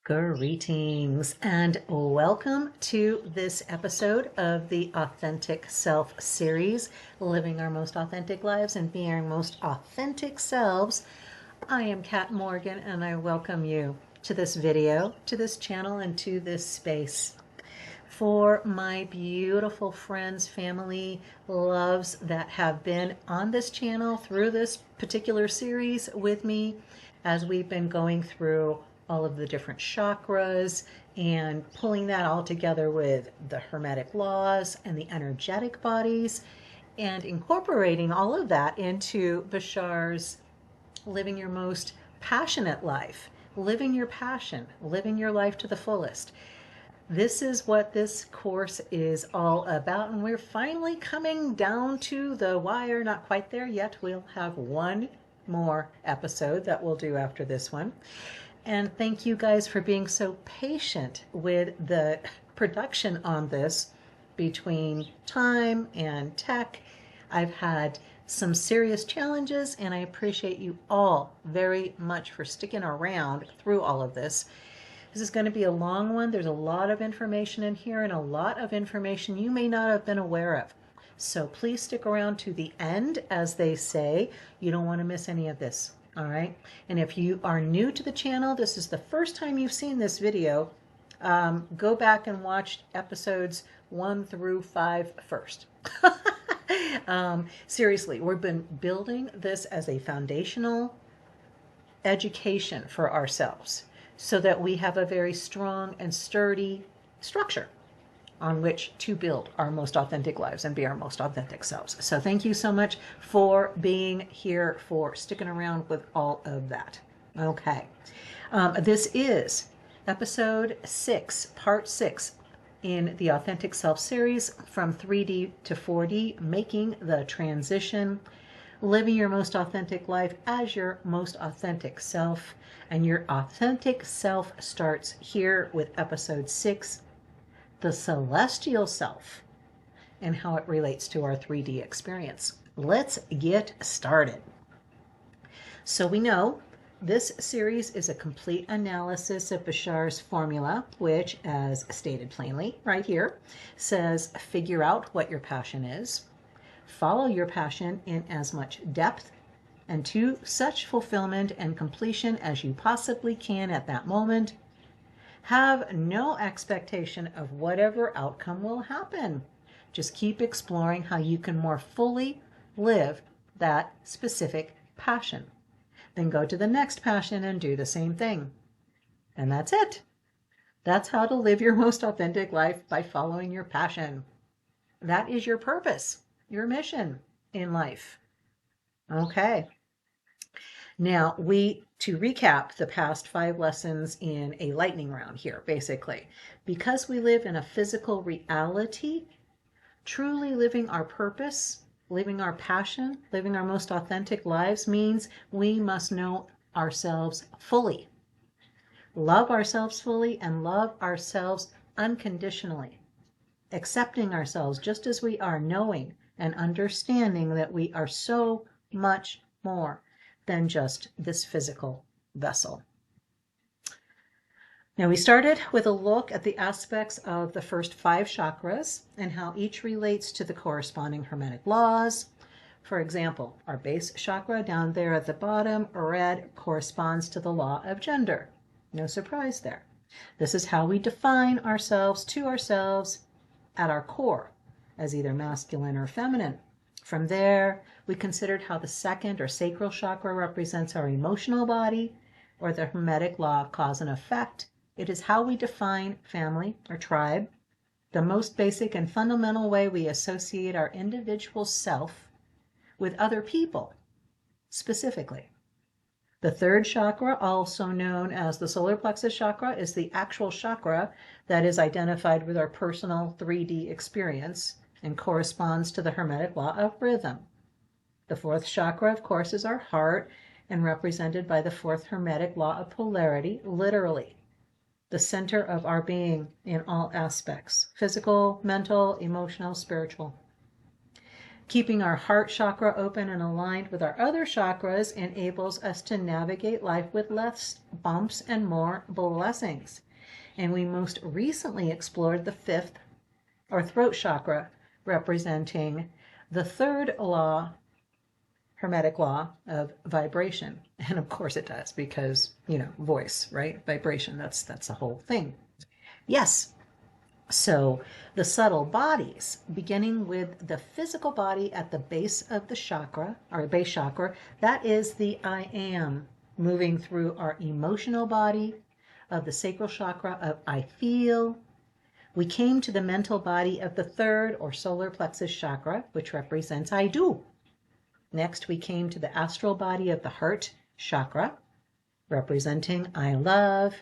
Greetings and welcome to this episode of the Authentic Self series, Living Our Most Authentic Lives and Being Our Most Authentic Selves. I am Kat Morgan and I welcome you to this video, to this channel, and to this space. For my beautiful friends, family, loves that have been on this channel through this particular series with me as we've been going through all of the different chakras and pulling that all together with the Hermetic laws and the energetic bodies and incorporating all of that into Bashar's Living Your Most Passionate Life, living your passion, living your life to the fullest. This is what this course is all about, and we're finally coming down to the wire. Not quite there yet. We'll have one more episode that we'll do after this one. And thank you guys for being so patient with the production on this between time and tech. I've had some serious challenges, and I appreciate you all very much for sticking around through all of this. This is going to be a long one. There's a lot of information in here and a lot of information you may not have been aware of. So please stick around to the end, as they say. You don't want to miss any of this. All right. And if you are new to the channel, this is the first time you've seen this video, go back and watch episodes 1 through 5 first. Seriously, we've been building this as a foundational education for ourselves so that we have a very strong and sturdy structure on which to build our most authentic lives and be our most authentic selves. So thank you so much for being here, for sticking around with all of that. Okay. This is episode 6, part 6 in the Authentic Self series, from 3D to 4D, making the transition, living your most authentic life as your most authentic self. And your authentic self starts here with episode 6, the celestial self, and how it relates to our 3D experience. Let's get started. So we know this series is a complete analysis of Bashar's formula, which, as stated plainly right here, says figure out what your passion is, follow your passion in as much depth and to such fulfillment and completion as you possibly can at that moment. Have no expectation of whatever outcome will happen. Just keep exploring how you can more fully live that specific passion. Then go to the next passion and do the same thing. And that's it. That's how to live your most authentic life, by following your passion. That is your purpose, your mission in life. Okay. Now, to recap the past 5 lessons in a lightning round here, basically, because we live in a physical reality, truly living our purpose, living our passion, living our most authentic lives means we must know ourselves fully, love ourselves fully, and love ourselves unconditionally, accepting ourselves just as we are, knowing and understanding that we are so much more than just this physical vessel. Now, we started with a look at the aspects of the first 5 chakras and how each relates to the corresponding Hermetic laws. For example, our base chakra down there at the bottom, red, corresponds to the law of gender. No surprise there. This is how we define ourselves to ourselves at our core, as either masculine or feminine. From there, we considered how the second, or sacral chakra, represents our emotional body, or the Hermetic law of cause and effect. It is how we define family or tribe, the most basic and fundamental way we associate our individual self with other people, specifically. The third chakra, also known as the solar plexus chakra, is the actual chakra that is identified with our personal 3D experience and corresponds to the Hermetic law of rhythm. The fourth chakra, of course, is our heart, and represented by the fourth Hermetic law of polarity, literally the center of our being in all aspects: physical, mental, emotional, spiritual. Keeping our heart chakra open and aligned with our other chakras enables us to navigate life with less bumps and more blessings. And we most recently explored the fifth or throat chakra, representing the third law, hermetic law of vibration. And of course it does, because, voice, right? Vibration, that's the whole thing. Yes. So the subtle bodies, beginning with the physical body at the base of the chakra, our base chakra, that is the I am, moving through our emotional body of the sacral chakra of I feel. We came to the mental body of the third or solar plexus chakra, which represents I do. Next, we came to the astral body of the heart chakra, representing I love.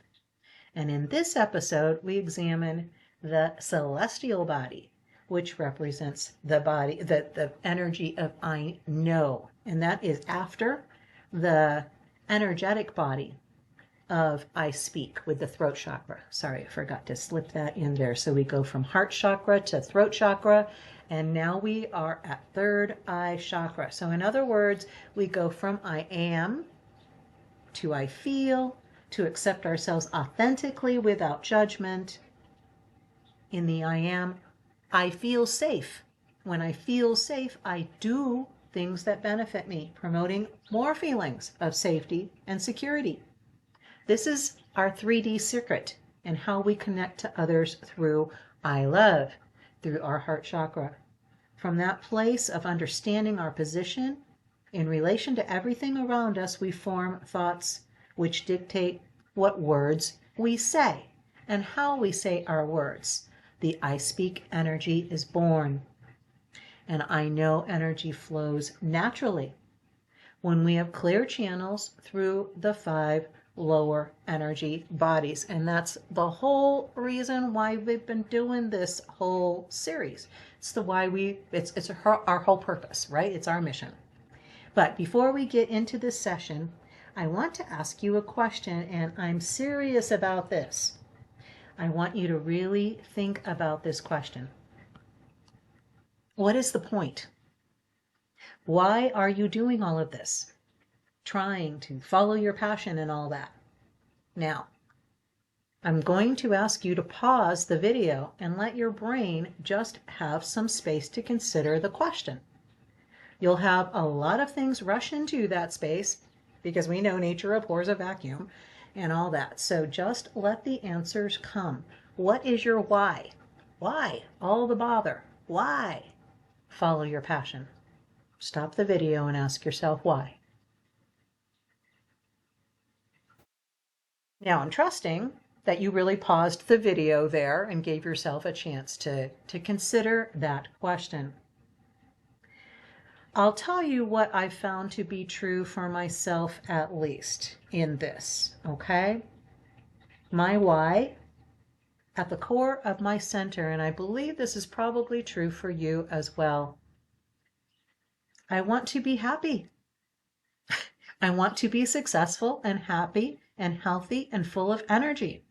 And in this episode, we examine the celestial body, which represents the body, the energy of I know. And that is after the energetic body of I speak with the throat chakra. Sorry, I forgot to slip that in there. So we go from heart chakra to throat chakra, and now we are at third eye chakra. So in other words, we go from I am to I feel, to accept ourselves authentically without judgment. In the I am, I feel safe. When I feel safe, I do things that benefit me, promoting more feelings of safety and security. This is our 3D secret and how we connect to others through I love, through our heart chakra. From that place of understanding our position in relation to everything around us, we form thoughts which dictate what words we say and how we say our words. The I speak energy is born, and I know energy flows naturally when we have clear channels through the 5 lower energy bodies. And that's the whole reason why we've been doing this whole series. It's our whole purpose, right? It's our mission. But before we get into this session, I want to ask you a question, and I'm serious about this. I want you to really think about this question. What is the point? Why are you doing all of this? Trying to follow your passion and all that. Now, I'm going to ask you to pause the video and let your brain just have some space to consider the question. You'll have a lot of things rush into that space because we know nature abhors a vacuum and all that. So just let the answers come. What is your why? Why? All the bother. Why? Follow your passion. Stop the video and ask yourself why. Now I'm trusting that you really paused the video there and gave yourself a chance to consider that question. I'll tell you what I found to be true for myself, at least in this, okay? My why, at the core of my center, and I believe this is probably true for you as well. I want to be happy. I want to be successful and happy and healthy and full of energy.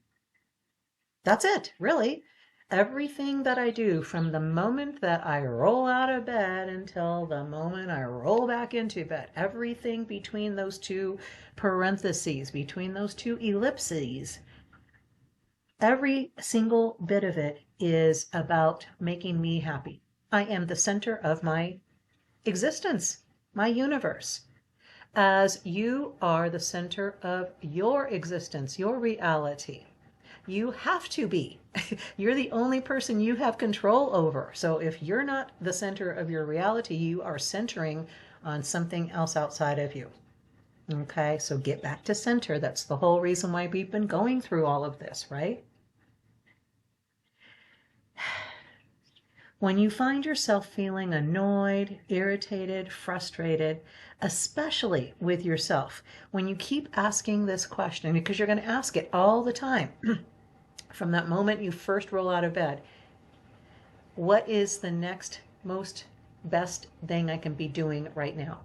That's it, really. Everything that I do, from the moment that I roll out of bed until the moment I roll back into bed, everything between those 2 parentheses, between those 2 ellipses, every single bit of it is about making me happy. I am the center of my existence, my universe, as you are the center of your existence, your reality. You have to be. You're the only person you have control over. So if you're not the center of your reality, you are centering on something else outside of you. Okay, so get back to center. That's the whole reason why we've been going through all of this, right? When you find yourself feeling annoyed, irritated, frustrated, especially with yourself, when you keep asking this question, because you're going to ask it all the time, from that moment you first roll out of bed, what is the next most best thing I can be doing right now?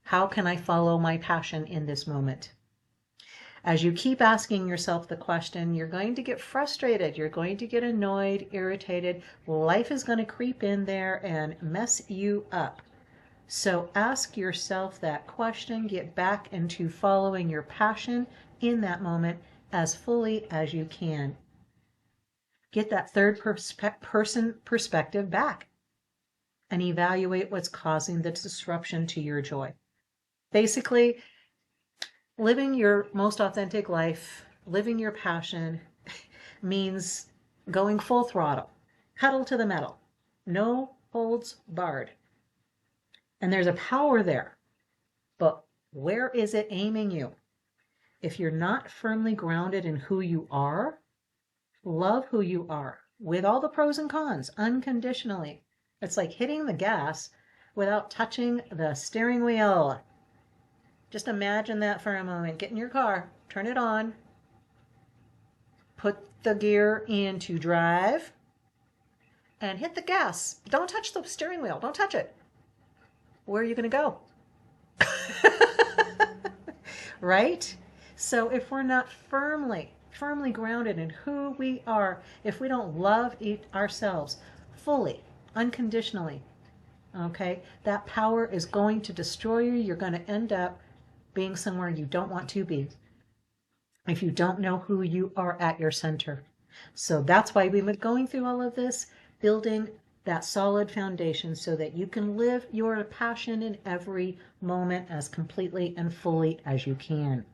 How can I follow my passion in this moment? As you keep asking yourself the question, you're going to get frustrated, you're going to get annoyed, irritated. Life is going to creep in there and mess you up. So ask yourself that question, get back into following your passion in that moment as fully as you can. Get that third person perspective back and evaluate what's causing the disruption to your joy. Basically, living your most authentic life, living your passion means going full throttle, pedal to the metal, no holds barred. And there's a power there, but where is it aiming you? If you're not firmly grounded in who you are, love who you are with all the pros and cons unconditionally. It's like hitting the gas without touching the steering wheel. Just imagine that for a moment. Get in your car, turn it on, put the gear into drive, and hit the gas. Don't touch the steering wheel. Don't touch it. Where are you going to go? Right? So if we're not firmly grounded in who we are, if we don't love ourselves fully, unconditionally, okay, that power is going to destroy you. You're going to end up being somewhere you don't want to be if you don't know who you are at your center. So that's why we've been going through all of this, building that solid foundation so that you can live your passion in every moment as completely and fully as you can.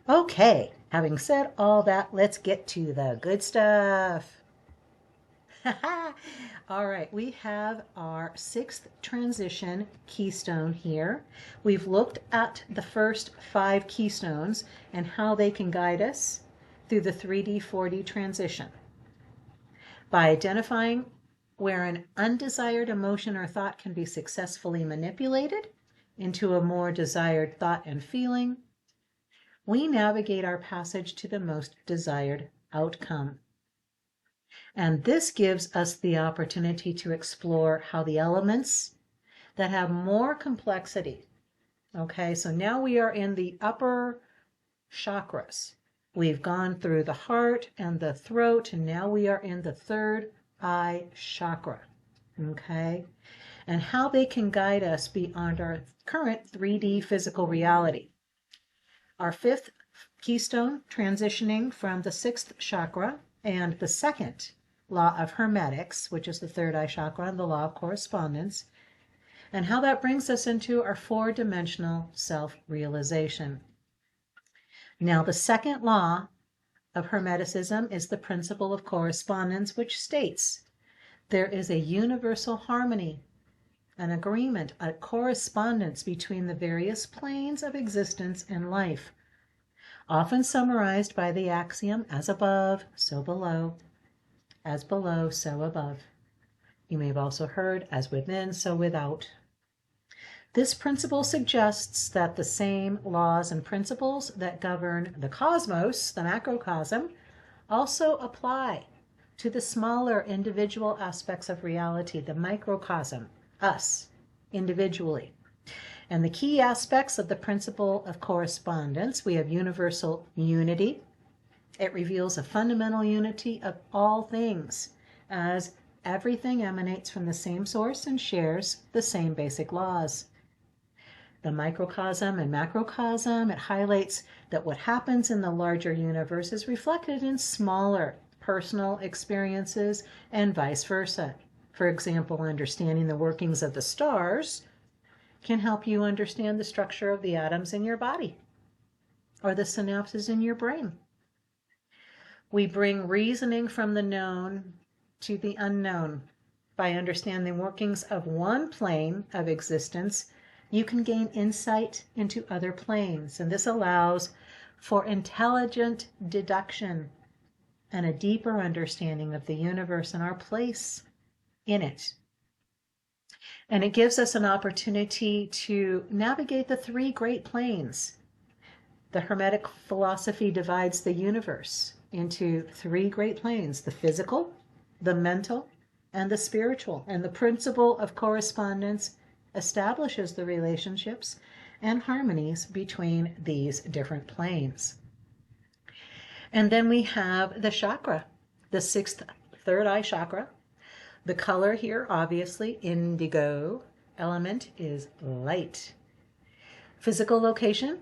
Okay, having said all that, let's get to the good stuff. All right, we have our 6th transition keystone here. We've looked at the first 5 keystones and how they can guide us through the 3D, 4D transition. By identifying where an undesired emotion or thought can be successfully manipulated into a more desired thought and feeling, we navigate our passage to the most desired outcome. And this gives us the opportunity to explore how the elements that have more complexity. Okay, so now we are in the upper chakras. We've gone through the heart and the throat, and now we are in the third eye chakra. Okay, and how they can guide us beyond our current 3D physical reality. Our 5th keystone, transitioning from the 6th chakra and the 2nd law of hermetics, which is the third eye chakra and the law of correspondence, and how that brings us into our 4-dimensional self-realization. Now, the 2nd law of Hermeticism is the principle of correspondence, which states there is a universal harmony, an agreement, a correspondence between the various planes of existence and life, often summarized by the axiom, as above, so below, as below, so above. You may have also heard, as within, so without. This principle suggests that the same laws and principles that govern the cosmos, the macrocosm, also apply to the smaller individual aspects of reality, the microcosm, us, individually. And the key aspects of the principle of correspondence, we have universal unity. It reveals a fundamental unity of all things, as everything emanates from the same source and shares the same basic laws. The microcosm and macrocosm, it highlights that what happens in the larger universe is reflected in smaller personal experiences and vice versa. For example, understanding the workings of the stars can help you understand the structure of the atoms in your body or the synapses in your brain. We bring reasoning from the known to the unknown. By understanding the workings of one plane of existence, you can gain insight into other planes, and this allows for intelligent deduction and a deeper understanding of the universe and our place in it. And it gives us an opportunity to navigate the 3 great planes. The Hermetic philosophy divides the universe into 3 great planes: the physical, the mental, and the spiritual. And the principle of correspondence establishes the relationships and harmonies between these different planes. And then we have the chakra, the sixth third eye chakra. The color here, obviously, indigo. Element is light. Physical location,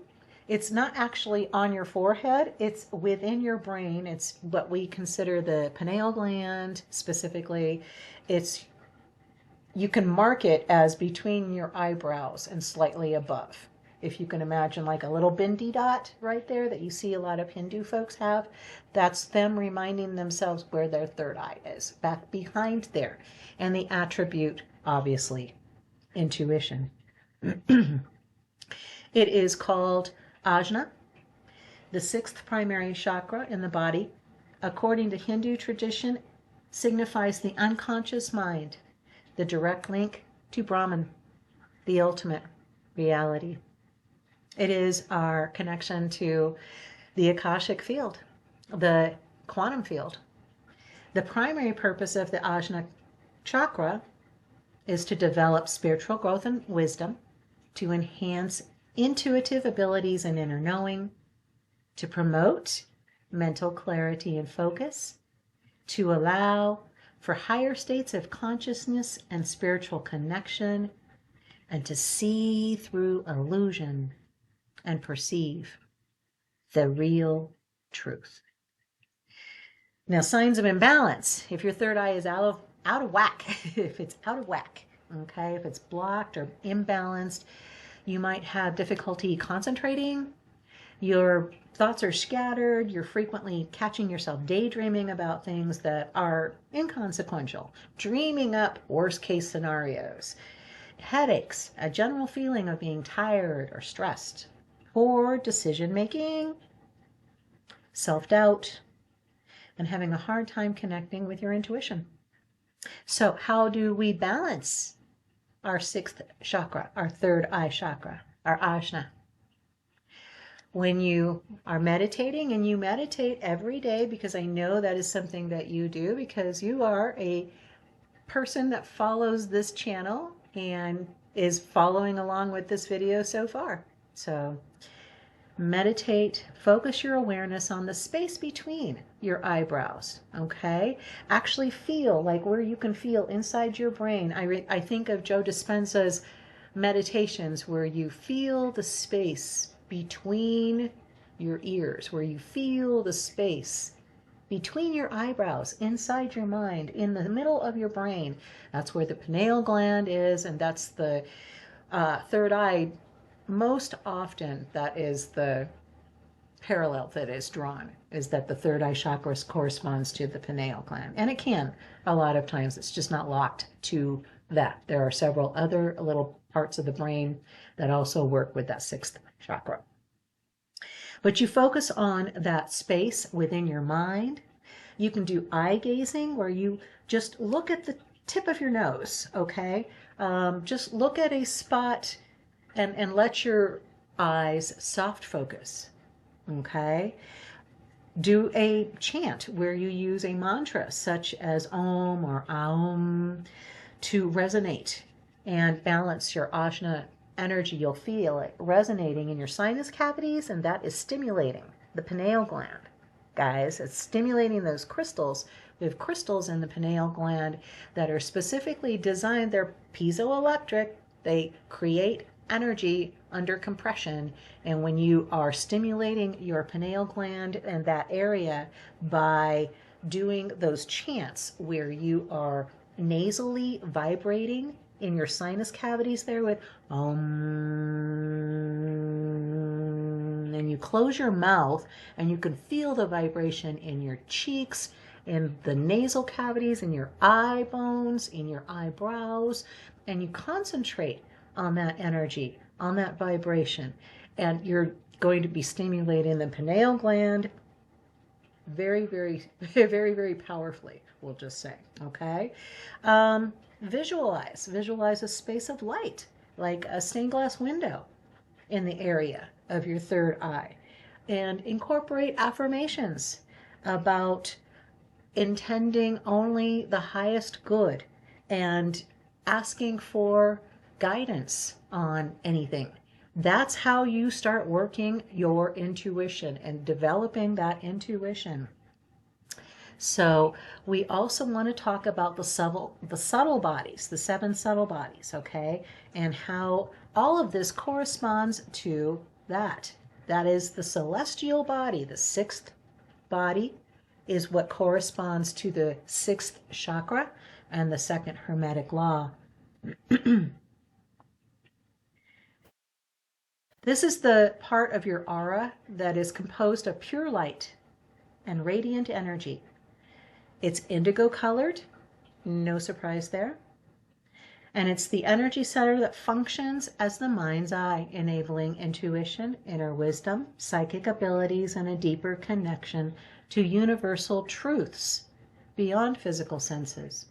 it's not actually on your forehead, it's within your brain. It's what we consider the pineal gland specifically. You can mark it as between your eyebrows and slightly above. If you can imagine like a little bindi dot right there that you see a lot of Hindu folks have, that's them reminding themselves where their third eye is, back behind there. And the attribute, obviously, intuition. It is called ajna, the sixth primary chakra in the body. According to Hindu tradition, signifies the unconscious mind, the direct link to Brahman, the ultimate reality. It is our connection to the Akashic field, the quantum field. The primary purpose of the Ajna chakra is to develop spiritual growth and wisdom, to enhance intuitive abilities and inner knowing, to promote mental clarity and focus, to allow for higher states of consciousness and spiritual connection, and to see through illusion and perceive the real truth. Now, signs of imbalance. If your third eye is out of whack, if it's out of whack, okay, if it's blocked or imbalanced, you might have difficulty concentrating. Your thoughts are scattered. You're frequently catching yourself daydreaming about things that are inconsequential, dreaming up worst case scenarios, headaches, a general feeling of being tired or stressed, poor decision making, self-doubt, and having a hard time connecting with your intuition. So how do we balance our sixth chakra, our third eye chakra, our ajna? When you are meditating, and you meditate every day, because I know that is something that you do, because you are a person that follows this channel and is following along with this video so far. So meditate, focus your awareness on the space between your eyebrows, okay? Actually feel like where you can feel inside your brain. I think of Joe Dispenza's meditations where you feel the space between your ears, where you feel the space between your eyebrows, inside your mind, in the middle of your brain. That's where the pineal gland is, and that's the third eye. Most often, that is the parallel that is drawn, is that the third eye chakra corresponds to the pineal gland. And it can, a lot of times, it's just not locked to that. There are several other little parts of the brain that also work with that sixth chakra. But you focus on that space within your mind. You can do eye gazing, where you just look at the tip of your nose, okay? Just look at a spot and let your eyes soft focus, okay? Do a chant where you use a mantra such as Om or Aum to resonate and balance your ajna energy. You'll feel it resonating in your sinus cavities, and that is stimulating the pineal gland. Guys, it's stimulating those crystals. We have crystals in the pineal gland that are specifically designed, they're piezoelectric. They create energy under compression, and when you are stimulating your pineal gland and that area by doing those chants where you are nasally vibrating in your sinus cavities there with and you close your mouth and you can feel the vibration in your cheeks, in the nasal cavities, in your eye bones, in your eyebrows, and you concentrate on that energy, on that vibration, and you're going to be stimulating the pineal gland very, very, very, very powerfully, we'll just say, okay? Visualize a space of light, like a stained glass window in the area of your third eye, and incorporate affirmations about intending only the highest good and asking for guidance on anything. That's how you start working your intuition and developing that intuition. So we also want to talk about the subtle bodies, the seven subtle bodies, okay? And how all of this corresponds to that. That is the celestial body, the sixth body is what corresponds to the sixth chakra and the second hermetic law. This is the part of your aura that is composed of pure light and radiant energy. It's indigo colored, no surprise there. And it's the energy center that functions as the mind's eye, enabling intuition, inner wisdom, psychic abilities, and a deeper connection to universal truths beyond physical senses.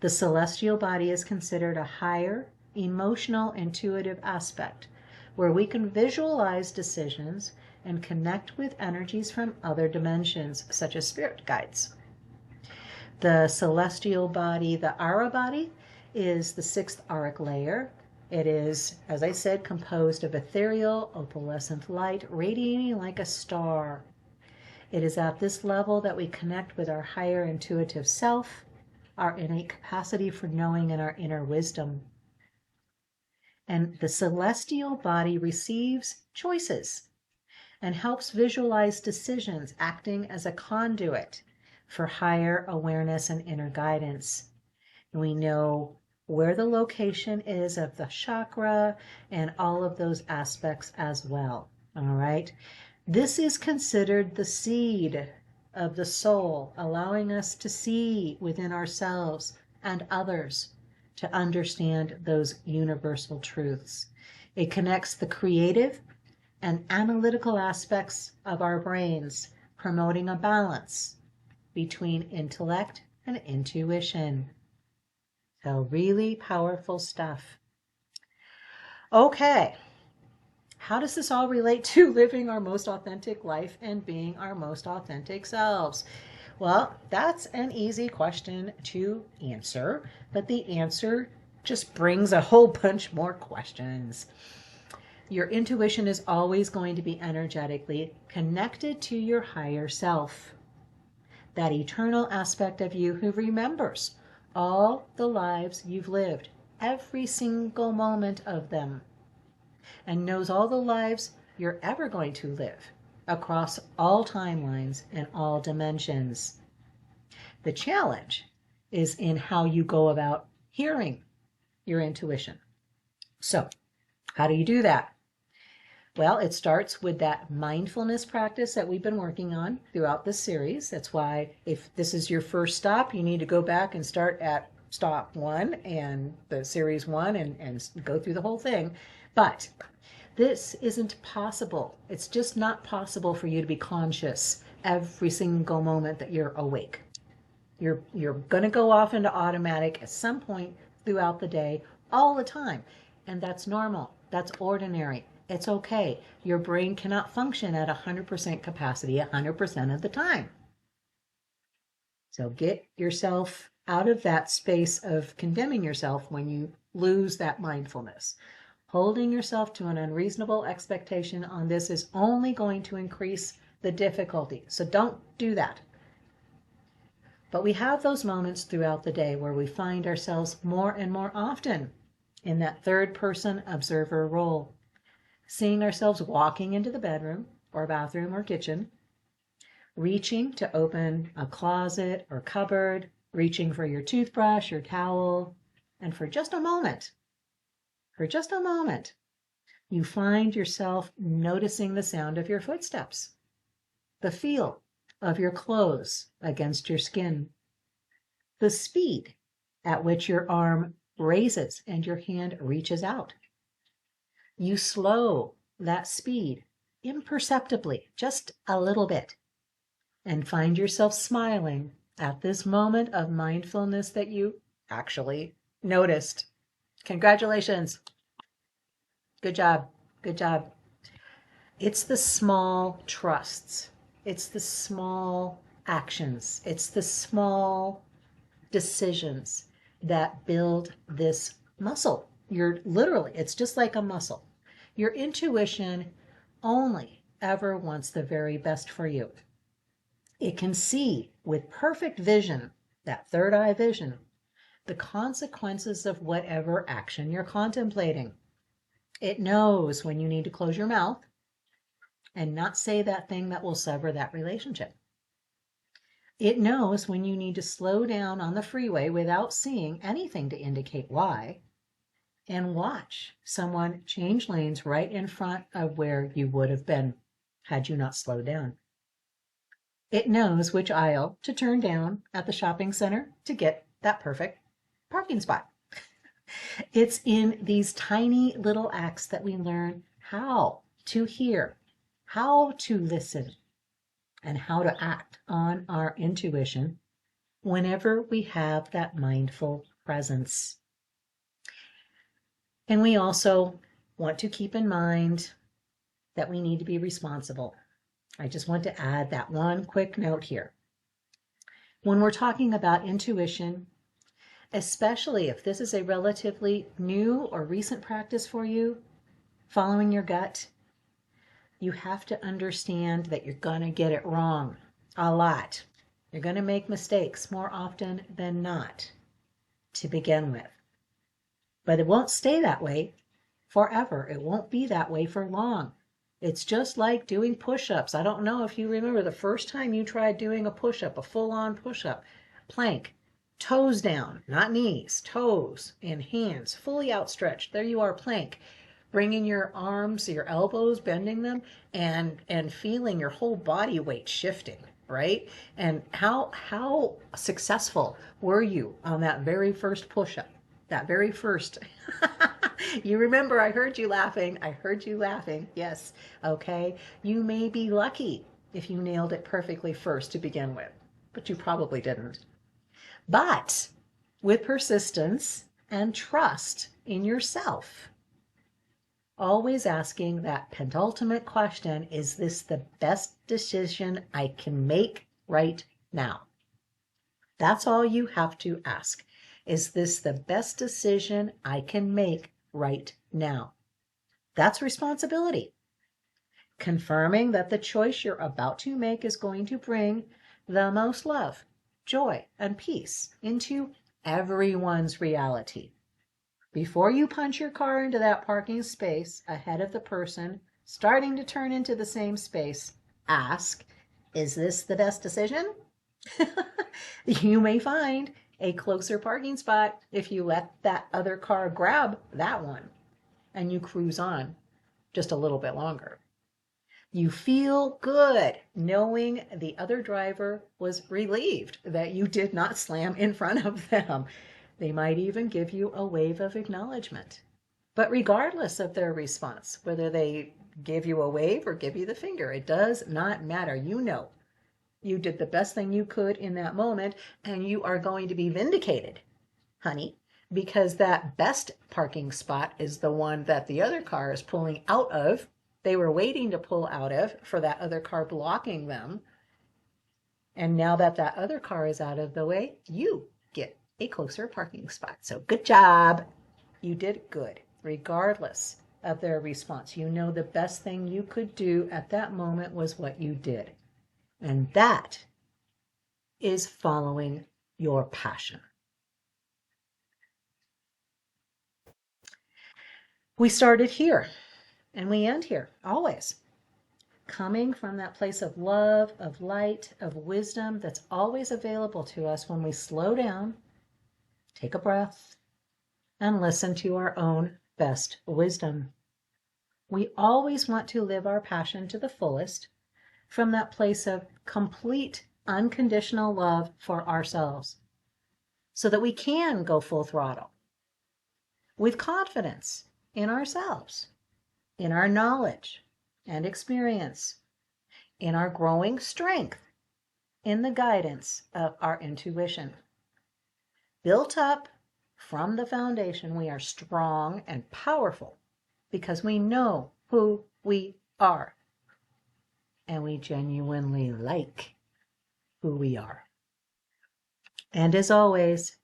The celestial body is considered a higher, emotional, intuitive aspect where we can visualize decisions and connect with energies from other dimensions, such as spirit guides. The celestial body, the aura body, is the sixth auric layer. It is, as I said, composed of ethereal, opalescent light radiating like a star. It is at this level that we connect with our higher intuitive self, our innate capacity for knowing, and our inner wisdom. And the celestial body receives choices and helps visualize decisions, acting as a conduit for higher awareness and inner guidance. And we know where the location is of the chakra and all of those aspects as well. All right. This is considered the seed of the soul, allowing us to see within ourselves and others to understand those universal truths. It connects the creative and analytical aspects of our brains, promoting a balance between intellect and intuition. So really powerful stuff. Okay, how does this all relate to living our most authentic life and being our most authentic selves? Well, that's an easy question to answer, but the answer just brings a whole bunch more questions. Your intuition is always going to be energetically connected to your higher self, that eternal aspect of you who remembers all the lives you've lived, every single moment of them, and knows all the lives you're ever going to live across all timelines and all dimensions. The challenge is in how you go about hearing your intuition. So, how do you do that? Well, it starts with that mindfulness practice that we've been working on throughout this series. That's why if this is your first stop, you need to go back and start at stop 1 and the series 1 and go through the whole thing. But this isn't possible. It's just not possible for you to be conscious every single moment that you're awake. You're going to go off into automatic at some point throughout the day, all the time. And that's normal. That's ordinary. It's okay. Your brain cannot function at 100% capacity 100% of the time. So get yourself out of that space of condemning yourself when you lose that mindfulness. Holding yourself to an unreasonable expectation on this is only going to increase the difficulty. So don't do that. But we have those moments throughout the day where we find ourselves more and more often in that third person observer role, seeing ourselves walking into the bedroom or bathroom or kitchen, reaching to open a closet or cupboard, reaching for your toothbrush or towel, and for just a moment, you find yourself noticing the sound of your footsteps, the feel of your clothes against your skin, the speed at which your arm raises and your hand reaches out. You slow that speed imperceptibly, just a little bit, and find yourself smiling at this moment of mindfulness that you actually noticed. Congratulations. Good job. Good job. It's the small trusts. It's the small actions. It's the small decisions that build this muscle. It's just like a muscle. Your intuition only ever wants the very best for you. It can see with perfect vision, that third eye vision, the consequences of whatever action you're contemplating. It knows when you need to close your mouth and not say that thing that will sever that relationship. It knows when you need to slow down on the freeway without seeing anything to indicate why, and watch someone change lanes right in front of where you would have been had you not slowed down. It knows which aisle to turn down at the shopping center to get that perfect parking spot. It's in these tiny little acts that we learn how to hear, how to listen, and how to act on our intuition whenever we have that mindful presence. And we also want to keep in mind that we need to be responsible. I just want to add that one quick note here. When we're talking about intuition, especially if this is a relatively new or recent practice for you, following your gut, you have to understand that you're going to get it wrong a lot. You're going to make mistakes more often than not to begin with. But it won't stay that way forever. It won't be that way for long. It's just like doing push-ups. I don't know if you remember the first time you tried doing a push-up, a full-on push-up, plank, toes down, not knees, toes and hands fully outstretched. There you are, plank. Bringing your arms, your elbows, bending them, and feeling your whole body weight shifting, right? And how successful were you on that very first push-up? That very first. You remember, I heard you laughing. I heard you laughing. Yes. Okay. You may be lucky if you nailed it perfectly first to begin with, but you probably didn't. But with persistence and trust in yourself, always asking that penultimate question, is this the best decision I can make right now? That's all you have to ask. Is this the best decision I can make right now? That's responsibility. Confirming that the choice you're about to make is going to bring the most love, joy, and peace into everyone's reality. Before you punch your car into that parking space ahead of the person starting to turn into the same space, ask, is this the best decision? You may find a closer parking spot if you let that other car grab that one and you cruise on just a little bit longer. You feel good knowing the other driver was relieved that you did not slam in front of them. They might even give you a wave of acknowledgement. But regardless of their response, whether they give you a wave or give you the finger, it does not matter. You know you did the best thing you could in that moment, and you are going to be vindicated, honey, because that best parking spot is the one that the other car is pulling out of. They were waiting to pull out of for that other car blocking them. And now that that other car is out of the way, you get a closer parking spot. So good job. You did good, regardless of their response. You know the best thing you could do at that moment was what you did. And that is following your passion. We started here and we end here, always. Coming from that place of love, of light, of wisdom that's always available to us when we slow down, take a breath, and listen to our own best wisdom. We always want to live our passion to the fullest from that place of complete unconditional love for ourselves so that we can go full throttle with confidence in ourselves, in our knowledge and experience, in our growing strength, in the guidance of our intuition. Built up from the foundation, we are strong and powerful because we know who we are and we genuinely like who we are. And as always,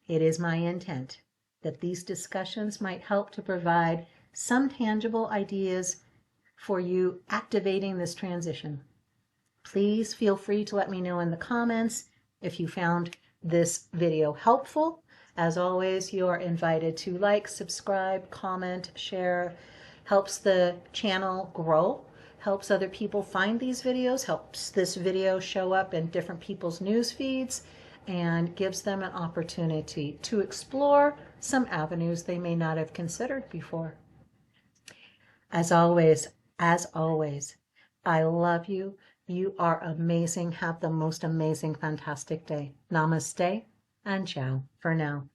it is my intent that these discussions might help to provide some tangible ideas for you activating this transition. Please feel free to let me know in the comments if you found this video helpful. As always, you are invited to like, subscribe, comment, share. Helps the channel grow, helps other people find these videos, helps this video show up in different people's news feeds, and gives them an opportunity to explore some avenues they may not have considered before. As always, I love you. You are amazing. Have the most amazing, fantastic day. Namaste and ciao for now.